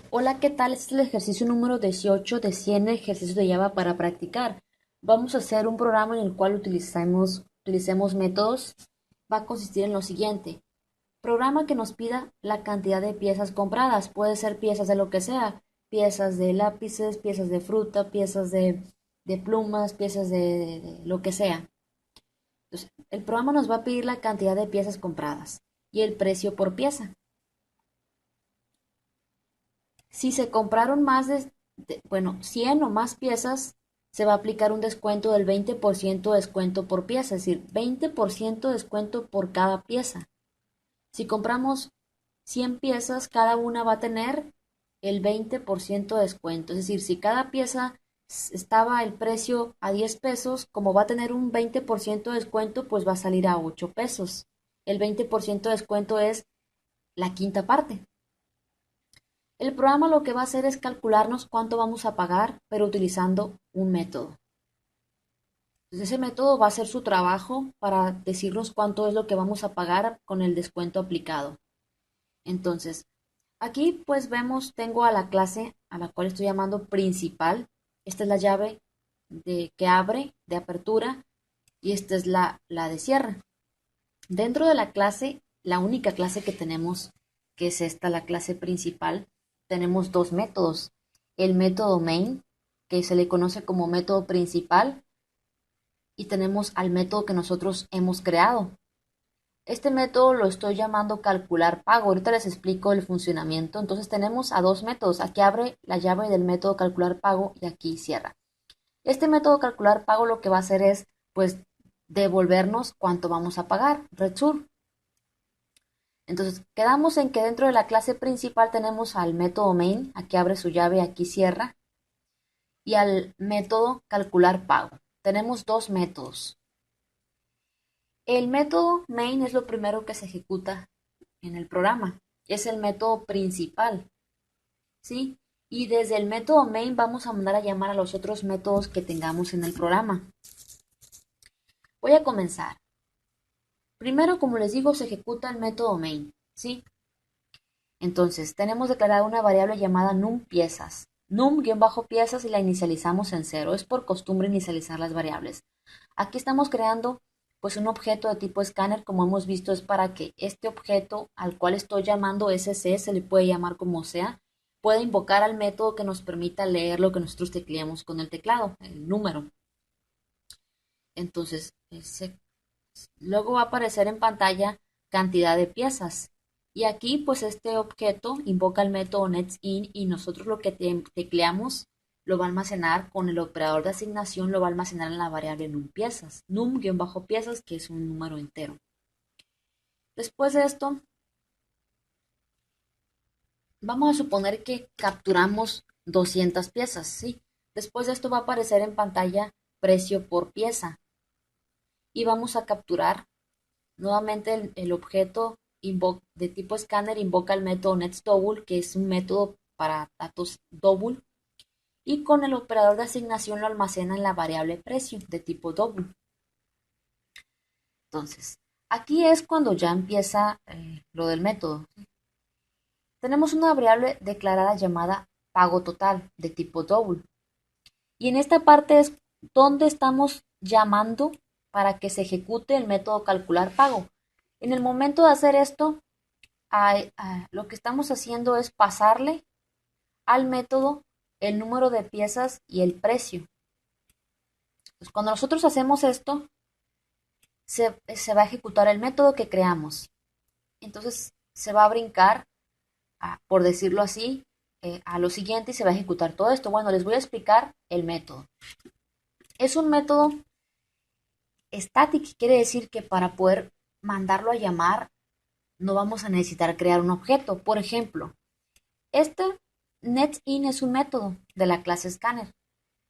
Hola, ¿qué tal? Este es el ejercicio número 18 de 100 ejercicios de Java para practicar. Vamos a hacer un programa en el cual utilicemos métodos. Va a consistir en lo siguiente. Programa que nos pida la cantidad de piezas compradas. Puede ser piezas de lo que sea. Piezas de lápices, piezas de fruta, piezas de plumas, piezas de lo que sea. Entonces, el programa nos va a pedir la cantidad de piezas compradas y el precio por pieza. Si se compraron más bueno, 100 o más piezas, se va a aplicar un descuento del 20% de descuento por pieza, es decir, 20% de descuento por cada pieza. Si compramos 100 piezas, cada una va a tener el 20% de descuento. Es decir, si cada pieza estaba el precio a 10 pesos, como va a tener un 20% de descuento, pues va a salir a 8 pesos. El 20% de descuento es la quinta parte. El programa lo que va a hacer es calcularnos cuánto vamos a pagar, pero utilizando un método. Entonces ese método va a hacer su trabajo para decirnos cuánto es lo que vamos a pagar con el descuento aplicado. Entonces, aquí pues vemos, tengo a la clase a la cual estoy llamando principal. Esta es la llave que abre, de apertura, y esta es la de cierre. Dentro de la clase, la única clase que tenemos, que es esta, la clase principal, tenemos dos métodos. El método main, que se le conoce como método principal, y tenemos al método que nosotros hemos creado. Este método lo estoy llamando calcular pago. Ahorita les explico el funcionamiento. Entonces tenemos a dos métodos. Aquí abre la llave del método calcular pago y aquí cierra. Este método calcular pago lo que va a hacer es, pues, devolvernos cuánto vamos a pagar. Return. Entonces, quedamos en que dentro de la clase principal tenemos al método main, aquí abre su llave, aquí cierra, y al método calcular pago. Tenemos dos métodos. El método main es lo primero que se ejecuta en el programa. Es el método principal, ¿sí? Y desde el método main vamos a mandar a llamar a los otros métodos que tengamos en el programa. Voy a comenzar. Primero, como les digo, se ejecuta el método main, ¿sí? Entonces, tenemos declarada una variable llamada num piezas. Num-piezas y la inicializamos en cero. Es por costumbre inicializar las variables. Aquí estamos creando pues un objeto de tipo escáner, como hemos visto, es para que este objeto al cual estoy llamando SC, se le puede llamar como sea, pueda invocar al método que nos permita leer lo que nosotros tecleamos con el teclado, el número. Entonces, luego va a aparecer en pantalla cantidad de piezas. Y aquí, pues este objeto invoca el método netIn y nosotros lo que tecleamos lo va a almacenar con el operador de asignación, lo va a almacenar en la variable num-piezas, num-piezas, que es un número entero. Después de esto, vamos a suponer que capturamos 200 piezas, ¿sí? Después de esto va a aparecer en pantalla precio por pieza y vamos a capturar nuevamente el objeto de tipo escáner invoca el método netsDouble, que es un método para datos double, y con el operador de asignación lo almacena en la variable precio de tipo double. Entonces, aquí es cuando ya empieza lo del método. Tenemos una variable declarada llamada pago total de tipo double. Y en esta parte es donde estamos llamando para que se ejecute el método calcular pago. En el momento de hacer esto, lo que estamos haciendo es pasarle al método el número de piezas y el precio. Pues cuando nosotros hacemos esto, se va a ejecutar el método que creamos. Entonces se va a brincar, por decirlo así, a lo siguiente y se va a ejecutar todo esto. Bueno, les voy a explicar el método. Es un método static, quiere decir que para poder mandarlo a llamar no vamos a necesitar crear un objeto. Por ejemplo, este netIn es un método de la clase scanner.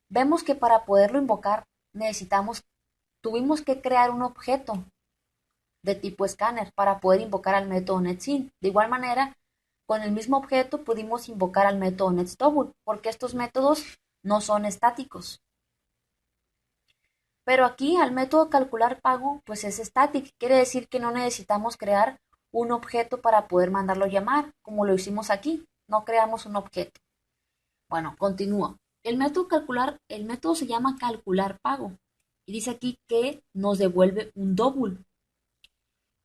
Vemos que para poderlo invocar tuvimos que crear un objeto de tipo scanner para poder invocar al método netIn. De igual manera, con el mismo objeto pudimos invocar al método netDouble, porque estos métodos no son estáticos. Pero aquí al método calcular pago, pues es static, quiere decir que no necesitamos crear un objeto para poder mandarlo llamar, como lo hicimos aquí. no creamos un objeto. Bueno, continúo. El método se llama calcular pago y dice aquí que nos devuelve un double.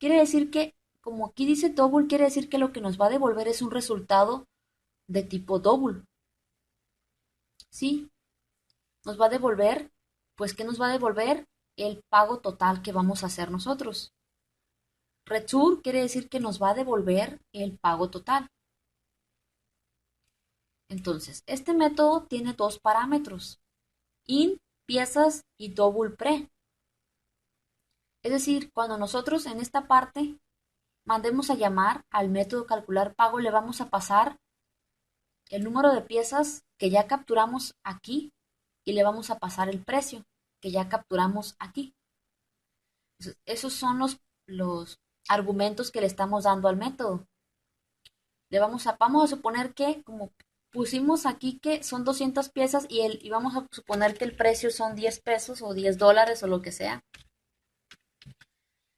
Quiere decir que, como aquí dice double, quiere decir que lo que nos va a devolver es un resultado de tipo double. ¿Sí? Nos va a devolver, pues, ¿qué nos va a devolver? El pago total que vamos a hacer nosotros. Return quiere decir que nos va a devolver el pago total. Entonces, este método tiene dos parámetros, in, piezas y double pre. Es decir, cuando nosotros en esta parte mandemos a llamar al método calcular pago, le vamos a pasar el número de piezas que ya capturamos aquí y le vamos a pasar el precio que ya capturamos aquí. Entonces, esos son los argumentos que le estamos dando al método. Vamos a suponer que, como pusimos aquí que son 200 piezas y vamos a suponer que el precio son 10 pesos o 10 dólares o lo que sea.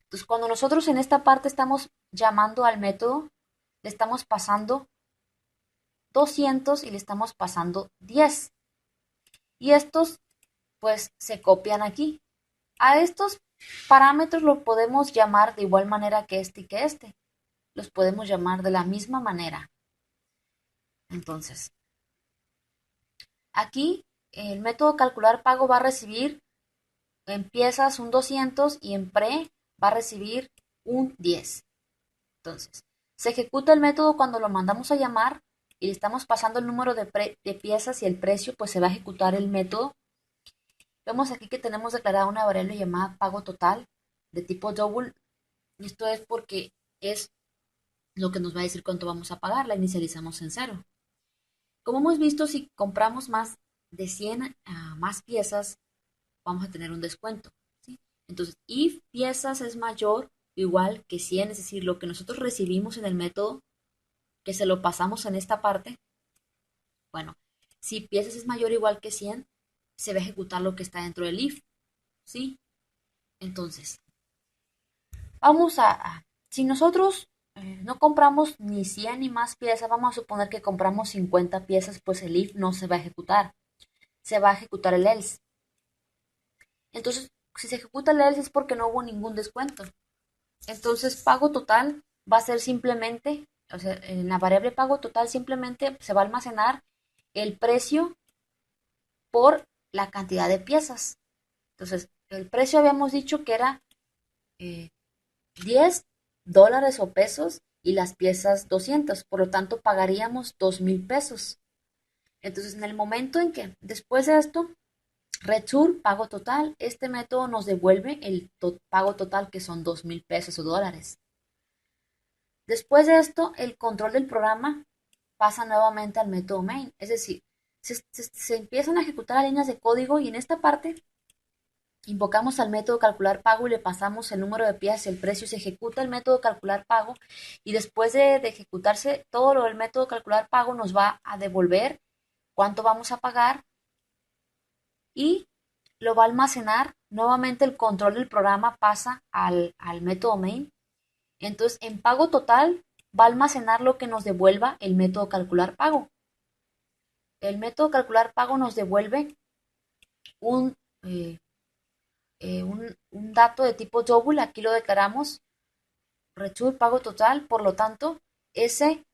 Entonces, cuando nosotros en esta parte estamos llamando al método, le estamos pasando 200 y le estamos pasando 10. Y estos, pues, se copian aquí. A estos parámetros los podemos llamar de igual manera que este y que este. Los podemos llamar de la misma manera. Entonces, aquí el método calcular pago va a recibir en piezas un 200 y en pre va a recibir un 10. Entonces, se ejecuta el método cuando lo mandamos a llamar y le estamos pasando el número de piezas y el precio, pues se va a ejecutar el método. Vemos aquí que tenemos declarada una variable llamada pago total de tipo double. Esto es porque es lo que nos va a decir cuánto vamos a pagar. La inicializamos en cero. Como hemos visto, si compramos más de 100 más piezas, vamos a tener un descuento, ¿sí? Entonces, if piezas es mayor o igual que 100, es decir, lo que nosotros recibimos en el método, que se lo pasamos en esta parte, bueno, si piezas es mayor o igual que 100, se va a ejecutar lo que está dentro del if, ¿sí? Entonces, si nosotros no compramos ni 100 ni más piezas, vamos a suponer que compramos 50 piezas, pues el if no se va a ejecutar, se va a ejecutar el else. Entonces, si se ejecuta el else es porque no hubo ningún descuento. Entonces, pago total va a ser simplemente, o sea, en la variable pago total simplemente se va a almacenar el precio por la cantidad de piezas. Entonces, el precio habíamos dicho que era 10 dólares o pesos y las piezas 200, por lo tanto pagaríamos 2,000 pesos. Entonces, en el momento en que después de esto, return pago total, este método nos devuelve el pago total que son 2,000 pesos o dólares. Después de esto, el control del programa pasa nuevamente al método main, es decir, se empiezan a ejecutar las líneas de código y en esta parte invocamos al método calcular pago y le pasamos el número de piezas y el precio. Se ejecuta el método calcular pago y después de ejecutarse todo lo del método calcular pago nos va a devolver cuánto vamos a pagar y lo va a almacenar. Nuevamente el control del programa pasa al método main. Entonces, en pago total va a almacenar lo que nos devuelva el método calcular pago. El método calcular pago nos devuelve un, eh, un dato de tipo double, aquí lo declaramos, return pago total, por lo tanto,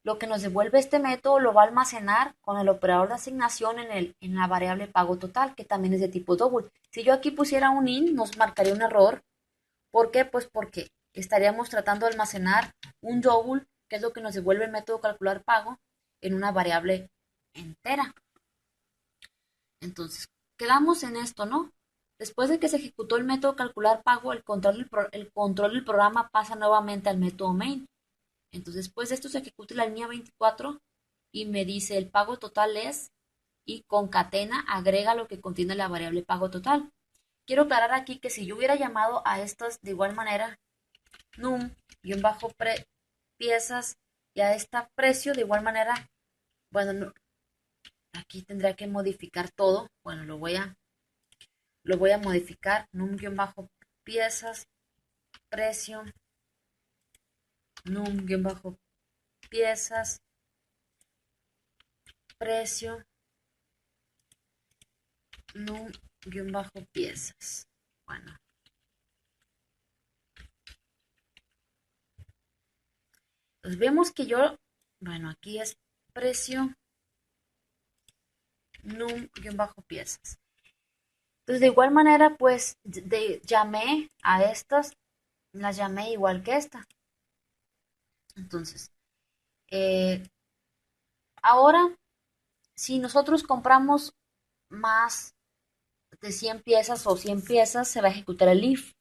lo que nos devuelve este método lo va a almacenar con el operador de asignación en la variable pago total, que también es de tipo double. Si yo aquí pusiera un in, nos marcaría un error. ¿Por qué? Pues porque estaríamos tratando de almacenar un double, que es lo que nos devuelve el método calcular pago, en una variable entera. Entonces, quedamos en esto, ¿no? Después de que se ejecutó el método calcular pago, el control del programa pasa nuevamente al método main. Entonces, después de esto se ejecuta la línea 24 y me dice el pago total es y concatena, agrega lo que contiene la variable pago total. Quiero aclarar aquí que si yo hubiera llamado a estas de igual manera, num-piezas y a esta precio de igual manera, bueno, no, aquí tendría que modificar todo. Bueno, lo voy a modificar, num-piezas, precio, num-piezas, precio num-piezas. Bueno. Entonces vemos que bueno, aquí es precio num-piezas. Entonces de igual manera, pues llamé a estas, las llamé igual que esta. Entonces, ahora, si nosotros compramos más de 100 piezas o 100 piezas, se va a ejecutar el if.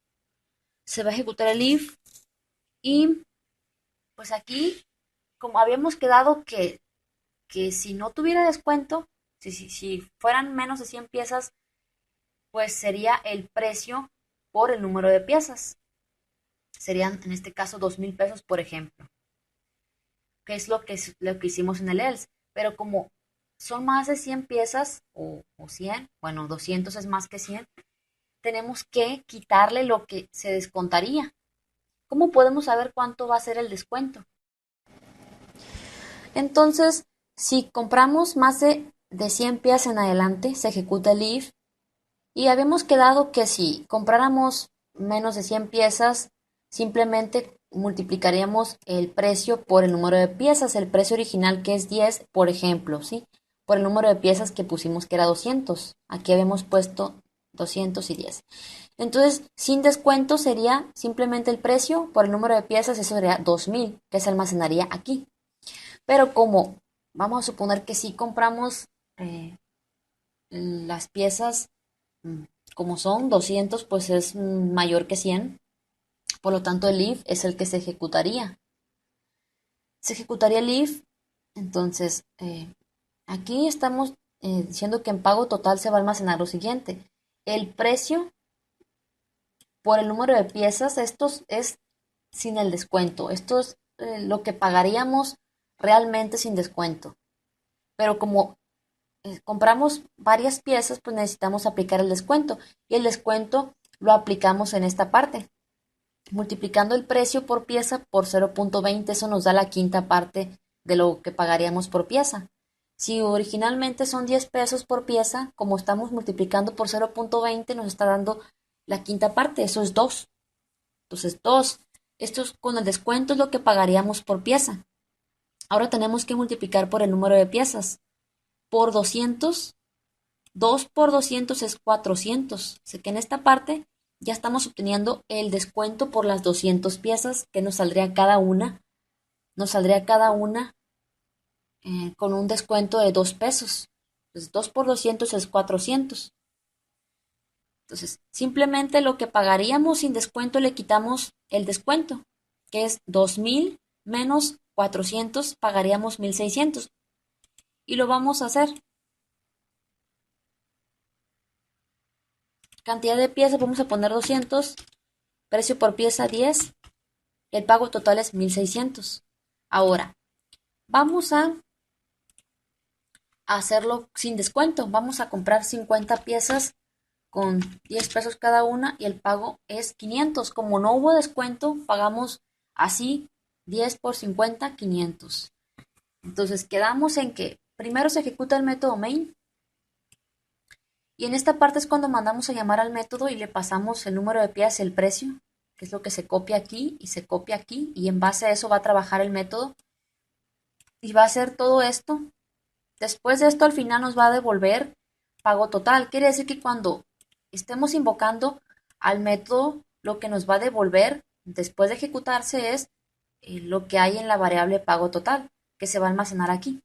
Se va a ejecutar el if y pues aquí, como habíamos quedado que si no tuviera descuento, si fueran menos de 100 piezas, pues sería el precio por el número de piezas. Serían en este caso 2,000 pesos, por ejemplo, que es lo que hicimos en el ELS. Pero como son más de 100 piezas o 100, bueno, 200 es más que 100, tenemos que quitarle lo que se descontaría. ¿Cómo podemos saber cuánto va a ser el descuento? Entonces, si compramos más de 100 piezas en adelante, se ejecuta el if y habíamos quedado que si compráramos menos de 100 piezas, simplemente multiplicaríamos el precio por el número de piezas, el precio original que es 10, por ejemplo, ¿sí? Por el número de piezas que pusimos que era 200. Aquí habíamos puesto 210. Entonces, sin descuento sería simplemente el precio por el número de piezas, eso sería 2,000, que se almacenaría aquí. Pero como vamos a suponer que si compramos las piezas mm, como son 200, pues es mayor que 100. Por lo tanto, el if es el que se ejecutaría. Se ejecutaría el if. Entonces, aquí estamos diciendo que en pago total se va a almacenar lo siguiente. El precio por el número de piezas, esto es sin el descuento. Esto es lo que pagaríamos realmente sin descuento. Pero como compramos varias piezas, pues necesitamos aplicar el descuento. Y el descuento lo aplicamos en esta parte. Multiplicando el precio por pieza por 0,20, eso nos da la quinta parte de lo que pagaríamos por pieza. Si originalmente son 10 pesos por pieza, como estamos multiplicando por 0,20, nos está dando la quinta parte, eso es 2. Entonces, 2. Esto con el descuento es lo que pagaríamos por pieza. Ahora tenemos que multiplicar por el número de piezas. Por 200, 2 por 200 es 400. Así que en esta parte ya estamos obteniendo el descuento por las 200 piezas que nos saldría cada una. Nos saldría cada una con un descuento de 2 pesos. Entonces 2 por 200 es 400. Entonces simplemente lo que pagaríamos sin descuento le quitamos el descuento, que es 2,000 menos 400, pagaríamos 1,600. Y lo vamos a hacer. Cantidad de piezas, vamos a poner 200, precio por pieza 10, el pago total es 1,600. Ahora, vamos a hacerlo sin descuento. Vamos a comprar 50 piezas con 10 pesos cada una y el pago es 500. Como no hubo descuento, pagamos así 10 por 50, 500. Entonces quedamos en que primero se ejecuta el método main y en esta parte es cuando mandamos a llamar al método y le pasamos el número de piezas y el precio, que es lo que se copia aquí y se copia aquí, y en base a eso va a trabajar el método y va a hacer todo esto. Después de esto al final nos va a devolver pago total. Quiere decir que cuando estemos invocando al método, lo que nos va a devolver después de ejecutarse es lo que hay en la variable pago total, que se va a almacenar aquí.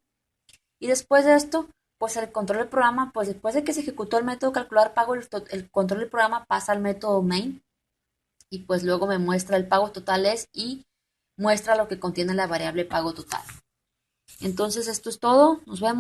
Y después de esto, pues el control del programa, pues después de que se ejecutó el método calcular pago, el control del programa pasa al método main y pues luego me muestra el pago total y muestra lo que contiene la variable pago total. Entonces esto es todo, nos vemos.